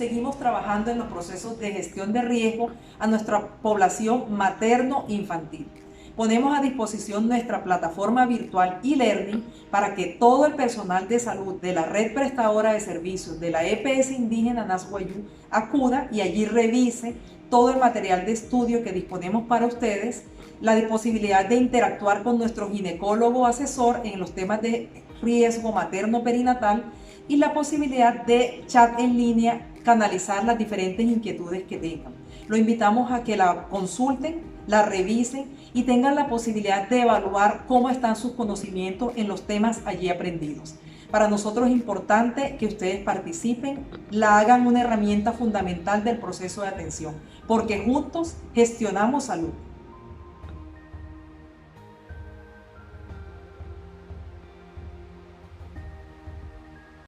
seguimos trabajando en los procesos de gestión de riesgo a nuestra población materno-infantil. Ponemos a disposición nuestra plataforma virtual e-learning para que todo el personal de salud de la red prestadora de servicios de la EPS indígena Nashuayú acuda y allí revise todo el material de estudio que disponemos para ustedes, la posibilidad de interactuar con nuestro ginecólogo asesor en los temas de riesgo materno-perinatal y la posibilidad de chat en línea, canalizar las diferentes inquietudes que tengan. Lo invitamos a que la consulten, la revisen y tengan la posibilidad de evaluar cómo están sus conocimientos en los temas allí aprendidos. Para nosotros es importante que ustedes participen, la hagan una herramienta fundamental del proceso de atención, porque juntos gestionamos salud.